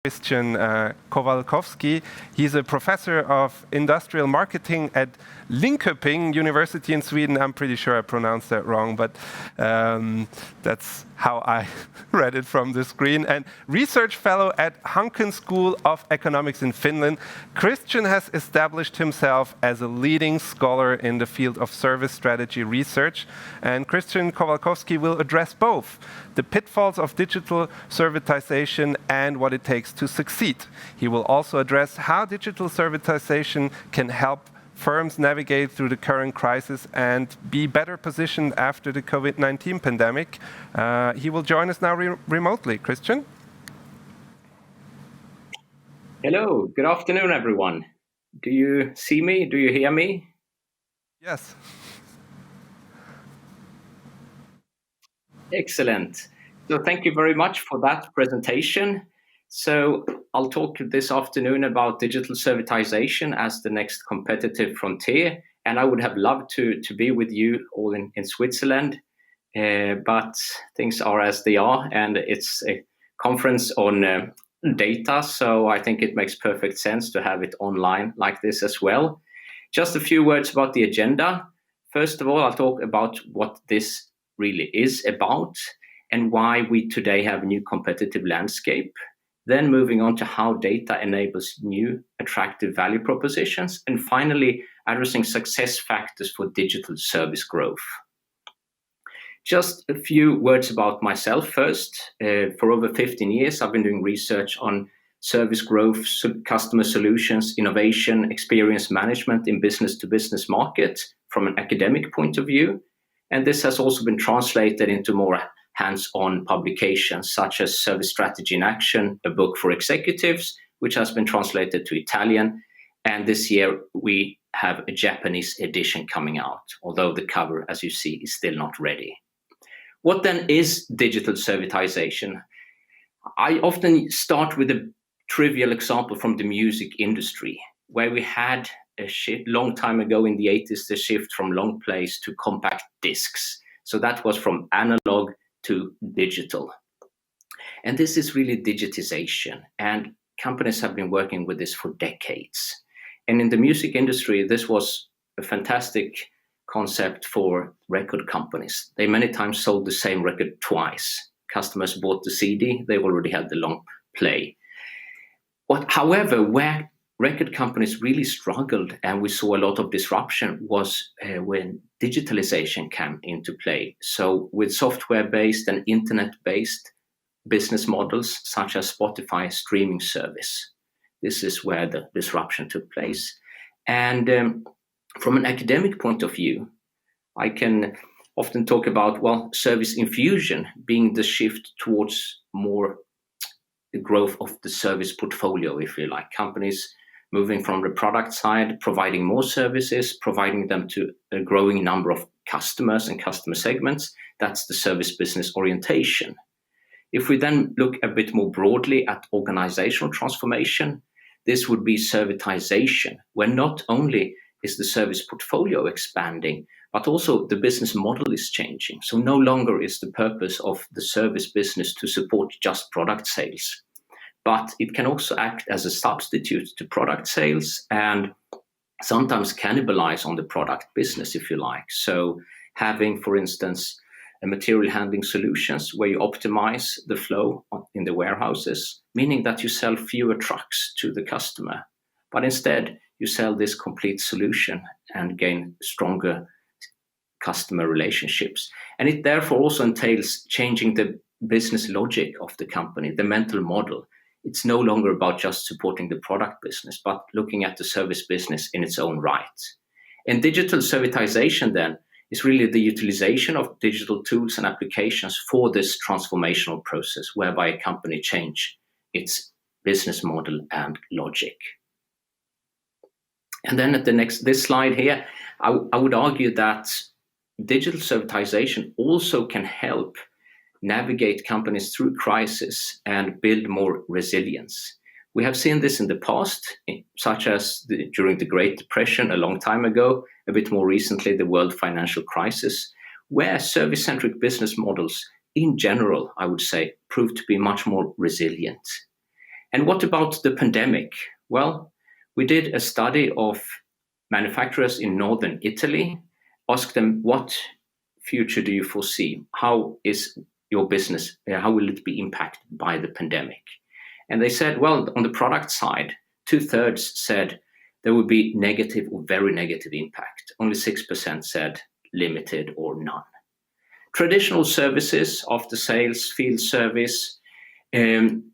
Christian Kowalkowski. He's a professor of industrial marketing at Linköping University in Sweden. I'm pretty sure I pronounced that wrong, but that's how I read it from the screen. And research fellow at Hanken School of Economics in Finland. Christian has established himself as a leading scholar in the field of service strategy research. And Christian Kowalkowski will address both the pitfalls of digital servitization and what it takes to succeed. He will also address how digital servitization can help firms navigate through the current crisis and be better positioned after the COVID-19 pandemic. He will join us now remotely. Christian? Hello, good afternoon, everyone. Do you see me? Do you hear me? Yes. Excellent. So thank you very much for that presentation. So I'll talk this afternoon about digital servitization as the next competitive frontier. And I would have loved to be with you all in Switzerland, but things are as they are, and it's a conference on data. So I think it makes perfect sense to have it online like this as well. Just a few words about the agenda. First of all, I'll talk about what this really is about and why we today have a new competitive landscape. Then moving on to how data enables new attractive value propositions. And finally, addressing success factors for digital service growth. Just a few words about myself first. For over 15 years, I've been doing research on service growth, customer solutions, innovation, experience management in business-to-business market from an academic point of view. And this has also been translated into more hands-on publications such as Service Strategy in Action, a book for executives, which has been translated to Italian. And this year we have a Japanese edition coming out, although the cover, as you see, is still not ready. What then is digital servitization? I often start with a trivial example from the music industry, where we had a shift long time ago in the 80s, the shift from long plays to compact discs. So that was from analog to digital. And this is really digitization. And companies have been working with this for decades. And in the music industry, this was a fantastic concept for record companies. They many times sold the same record twice. Customers bought the CD, they already had the long play. However, where record companies really struggled and we saw a lot of disruption was when digitalization came into play. So with software-based and internet-based business models such as Spotify streaming service, this is where the disruption took place. And from an academic point of view, I can often talk about, service infusion being the shift towards more the growth of the service portfolio, if you like. Companies moving from the product side, providing more services, providing them to a growing number of customers and customer segments. That's the service business orientation. If we then look a bit more broadly at organizational transformation, this would be servitization, where not only is the service portfolio expanding, but also the business model is changing. So no longer is the purpose of the service business to support just product sales, but it can also act as a substitute to product sales and sometimes cannibalize on the product business, if you like. So having, for instance, a material handling solutions where you optimize the flow in the warehouses, meaning that you sell fewer trucks to the customer, but instead you sell this complete solution and gain stronger customer relationships. And it therefore also entails changing the business logic of the company, the mental model. It's no longer about just supporting the product business, but looking at the service business in its own right. And digital servitization then is really the utilization of digital tools and applications for this transformational process, whereby a company change its business model and logic. And then at this slide here, I would argue that digital servitization also can help navigate companies through crisis and build more resilience. We have seen this in the past, such as during the Great Depression a long time ago, a bit more recently, the world financial crisis, where service-centric business models in general, I would say, proved to be much more resilient. And what about the pandemic? Well, we did a study of manufacturers in northern Italy, asked them, what future do you foresee? How is your business, how will it be impacted by the pandemic? And they said, well, on the product side, 2/3 said there would be negative or very negative impact. Only 6% said limited or none. Traditional services, after sales, field service,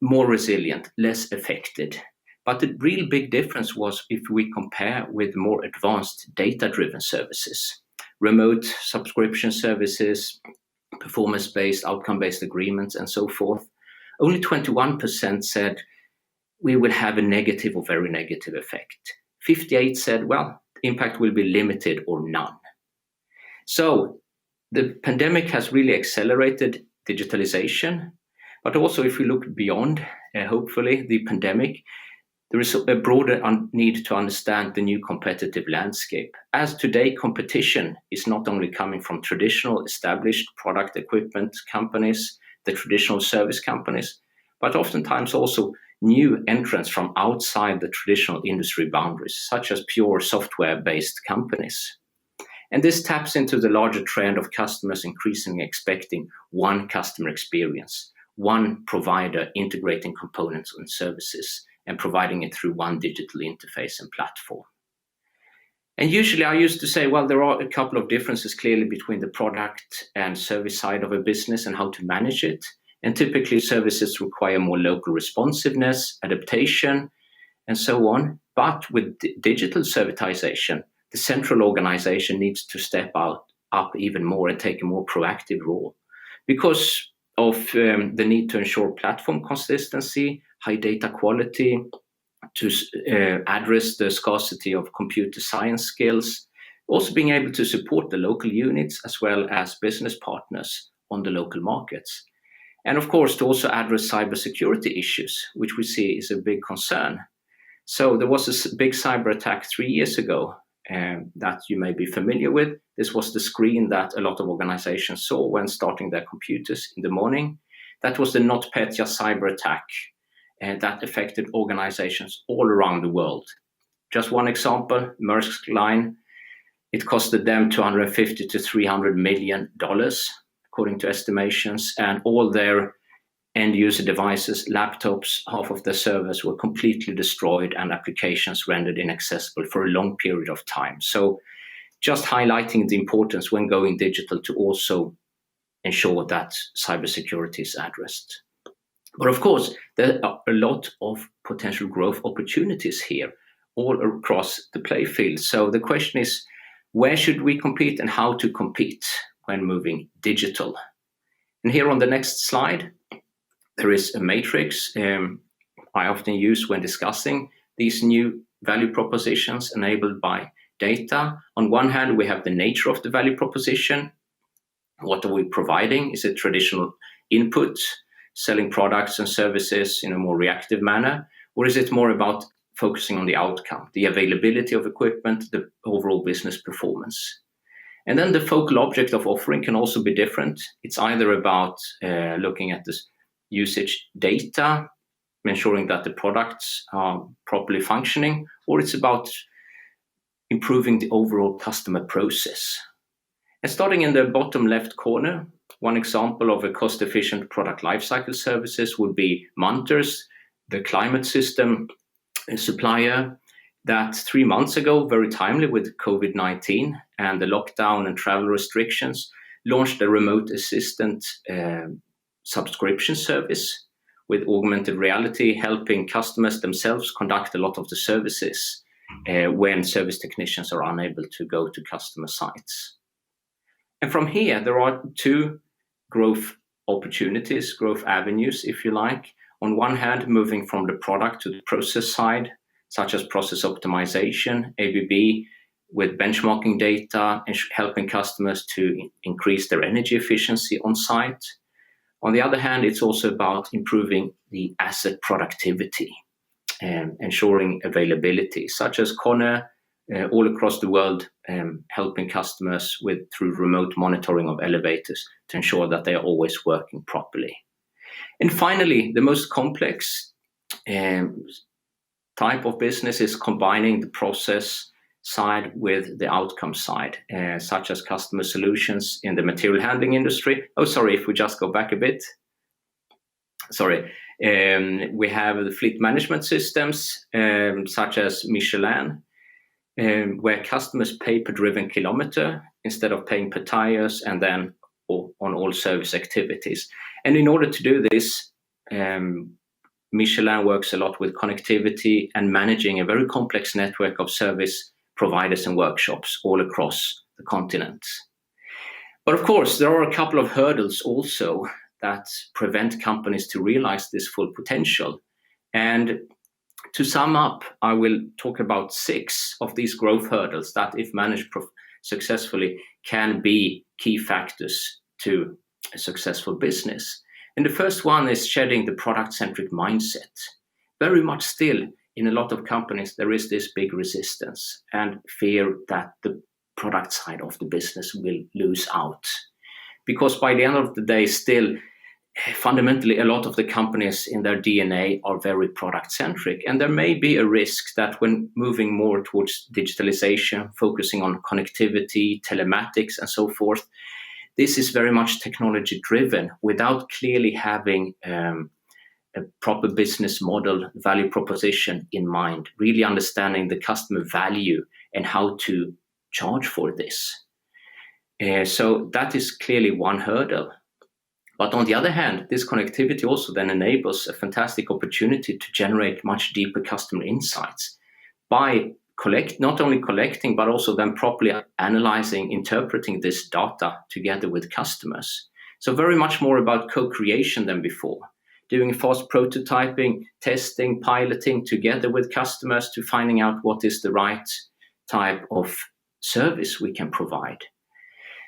more resilient, less affected. But the real big difference was if we compare with more advanced data-driven services, remote subscription services, performance-based, outcome-based agreements, and so forth. Only 21% said we will have a negative or very negative effect. 58 said, well, impact will be limited or none. So the pandemic has really accelerated digitalization, but also if we look beyond, hopefully, the pandemic, there is a broader need to understand the new competitive landscape. As today, competition is not only coming from traditional established product equipment companies, the traditional service companies, but oftentimes also new entrants from outside the traditional industry boundaries, such as pure software-based companies. And this taps into the larger trend of customers increasingly expecting one customer experience, one provider integrating components and services, and providing it through one digital interface and platform. And usually I used to say, well, there are a couple of differences clearly between the product and service side of a business and how to manage it. And typically services require more local responsiveness, adaptation, and so on. But with digital servitization, the central organization needs to step up even more and take a more proactive role because of the need to ensure platform consistency, high data quality, to address the scarcity of computer science skills, also being able to support the local units as well as business partners on the local markets. And of course, to also address cybersecurity issues, which we see is a big concern. So there was a big cyber attack 3 years ago that you may be familiar with. This was the screen that a lot of organizations saw when starting their computers in the morning. That was the NotPetya cyber attack that affected organizations all around the world. Just one example, Maersk Line, it costed them $250 to $300 million, according to estimations, and all their end user devices, laptops, half of their servers were completely destroyed and applications rendered inaccessible for a long period of time. So just highlighting the importance when going digital to also ensure that cybersecurity is addressed. But of course, there are a lot of potential growth opportunities here all across the playfield. So the question is, where should we compete and how to compete when moving digital? And here on the next slide, there is a matrix I often use when discussing these new value propositions enabled by data. On one hand, we have the nature of the value proposition. What are we providing? Is it traditional input, selling products and services in a more reactive manner? Or is it more about focusing on the outcome, the availability of equipment, the overall business performance? And then the focal object of offering can also be different. It's either about looking at this usage data, ensuring that the products are properly functioning, or it's about improving the overall customer process. And starting in the bottom left corner, one example of a cost-efficient product lifecycle services would be Munters, the climate system supplier that 3 months ago, very timely with COVID-19 and the lockdown and travel restrictions, launched a remote assistant subscription service with augmented reality, helping customers themselves conduct a lot of the services when service technicians are unable to go to customer sites. And from here, there are two growth opportunities, growth avenues, if you like. On one hand, moving from the product to the process side, such as process optimization, ABB, with benchmarking data and helping customers to increase their energy efficiency on site. On the other hand, it's also about improving the asset productivity and ensuring availability, such as KONE, all across the world, helping customers through remote monitoring of elevators to ensure that they are always working properly. And finally, the most complex type of business is combining the process side with the outcome side, such as customer solutions in the material handling industry. Oh, sorry, if we just go back a bit. Sorry. We have the fleet management systems, such as Michelin, where customers pay per driven kilometer instead of paying per tires, and then on all service activities. And in order to do this, Michelin works a lot with connectivity and managing a very complex network of service providers and workshops all across the continent. But of course, there are a couple of hurdles also that prevent companies to realize this full potential. And to sum up, I will talk about 6 of these growth hurdles that, if managed successfully, can be key factors to a successful business. And the first one is shedding the product-centric mindset. Very much still, in a lot of companies, there is this big resistance and fear that the product side of the business will lose out. Because by the end of the day, still, fundamentally, a lot of the companies in their DNA are very product-centric. And there may be a risk that when moving more towards digitalization, focusing on connectivity, telematics, and so forth, this is very much technology-driven without clearly having a proper business model, value proposition in mind, really understanding the customer value and how to charge for this. So that is clearly one hurdle. But on the other hand, this connectivity also then enables a fantastic opportunity to generate much deeper customer insights by not only collecting, but also then properly analyzing, interpreting this data together with customers. So very much more about co-creation than before, doing fast prototyping, testing, piloting together with customers to finding out what is the right type of service we can provide.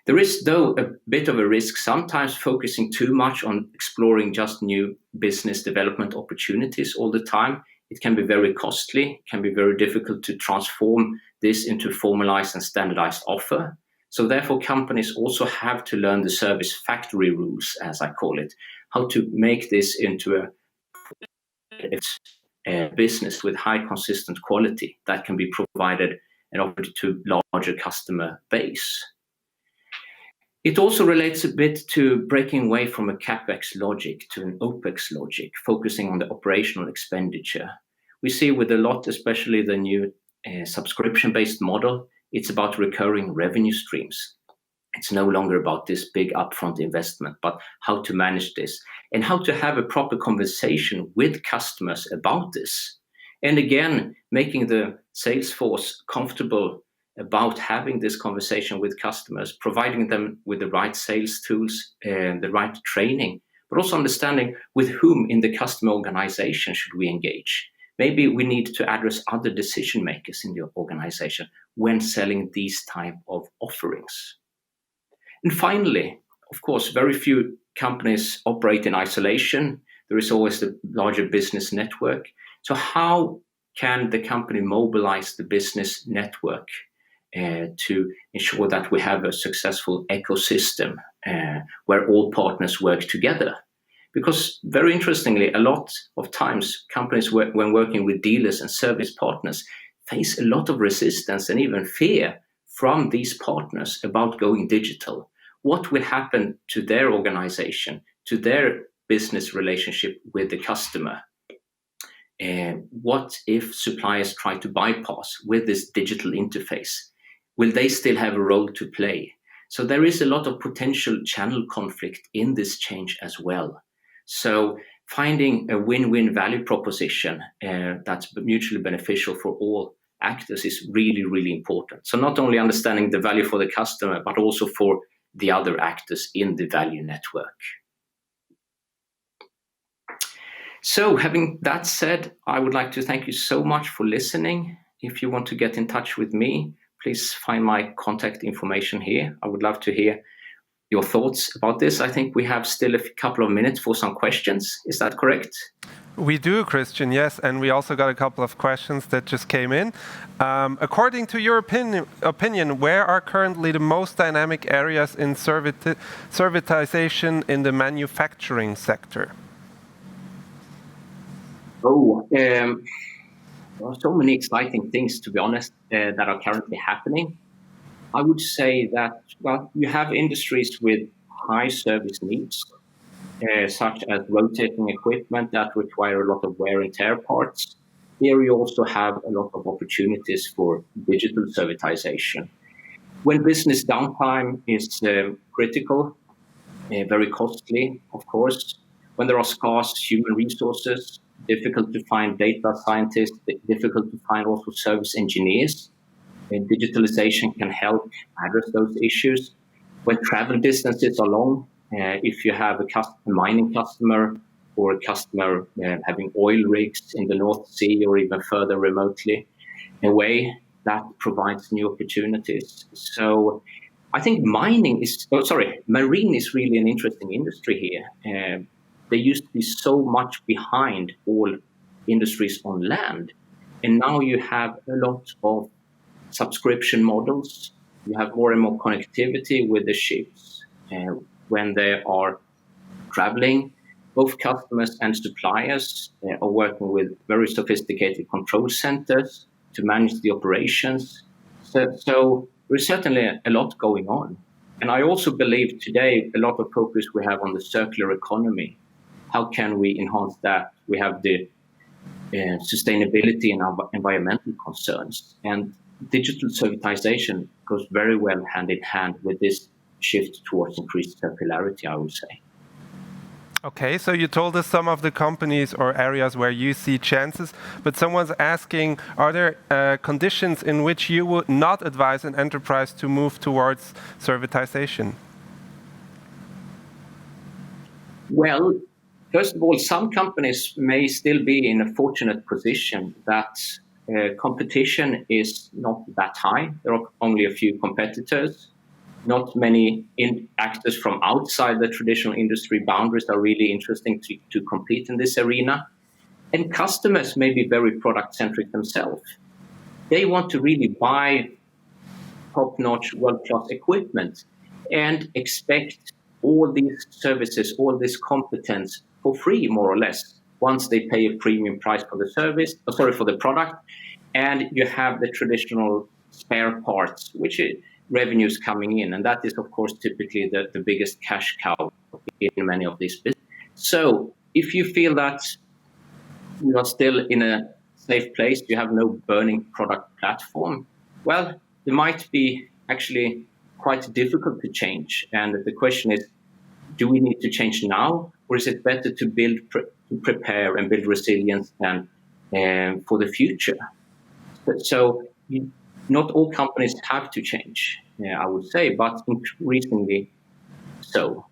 There is, though, a bit of a risk sometimes focusing too much on exploring just new business development opportunities all the time. It can be very costly, can be very difficult to transform this into formalized and standardized offer. So therefore, companies also have to learn the service factory rules, as I call it, how to make this into a business with high consistent quality that can be provided and offered to larger customer base. It also relates a bit to breaking away from a CapEx logic to an OpEx logic, focusing on the operational expenditure. We see with a lot, especially the new subscription-based model, it's about recurring revenue streams. It's no longer about this big upfront investment, but how to manage this and how to have a proper conversation with customers about this. And again, making the sales force comfortable about having this conversation with customers, providing them with the right sales tools and the right training, but also understanding with whom in the customer organization should we engage. Maybe we need to address other decision makers in the organization when selling these type of offerings. And finally, of course, very few companies operate in isolation. There is always the larger business network. So how can the company mobilize the business network to ensure that we have a successful ecosystem where all partners work together? Because very interestingly, a lot of times companies, when working with dealers and service partners, face a lot of resistance and even fear from these partners about going digital. What will happen to their organization, to their business relationship with the customer? What if suppliers try to bypass with this digital interface? Will they still have a role to play? So there is a lot of potential channel conflict in this change as well. So finding a win-win value proposition that's mutually beneficial for all actors is really, really important. So not only understanding the value for the customer, but also for the other actors in the value network. So having that said, I would like to thank you so much for listening. If you want to get in touch with me, please find my contact information here. I would love to hear your thoughts about this. I think we have still a couple of minutes for some questions. Is that correct? We do, Christian, yes. And we also got a couple of questions that just came in. According to your opinion, where are currently the most dynamic areas in servitization in the manufacturing sector? There are so many exciting things, to be honest, that are currently happening. I would say that, well, you have industries with high service needs, such as rotating equipment that require a lot of wear and tear parts. Here you also have a lot of opportunities for digital servitization. When business downtime is critical, very costly, of course, when there are scarce human resources, difficult to find data scientists, difficult to find also service engineers, digitalization can help address those issues. When travel distances are long, if you have a mining customer or a customer having oil rigs in the North Sea or even further remotely away, that provides new opportunities. So I think marine is really an interesting industry here. There used to be so much behind all industries on land, and now you have a lot of subscription models. You have more and more connectivity with the ships when they are traveling. Both customers and suppliers are working with very sophisticated control centers to manage the operations. So there's certainly a lot going on. And I also believe today a lot of focus we have on the circular economy. How can we enhance that? We have the sustainability and environmental concerns. And digital servitization goes very well hand in hand with this shift towards increased circularity, I would say. Okay, so you told us some of the companies or areas where you see chances, but someone's asking, are there conditions in which you would not advise an enterprise to move towards servitization? Well, first of all, some companies may still be in a fortunate position that competition is not that high. There are only a few competitors. Not many actors from outside the traditional industry boundaries are really interesting to compete in this arena. And customers may be very product-centric themselves. They want to really buy top-notch, world-class equipment and expect all these services, all this competence for free, more or less, once they pay a premium price for the product. And you have the traditional spare parts, which is revenues coming in. And that is, of course, typically the biggest cash cow in many of these businesses. So if you feel that you are still in a safe place, you have no burning product platform, well, it might be actually quite difficult to change. And the question is, do we need to change now? Or is it better to prepare and build resilience and for the future? So not all companies have to change, I would say, but increasingly so.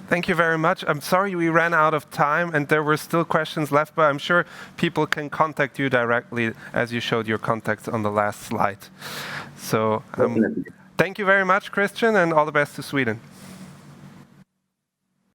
Thank you very much. I'm sorry we ran out of time and there were still questions left, but I'm sure people can contact you directly as you showed your contacts on the last slide. So thank you very much, Christian, and all the best to Sweden.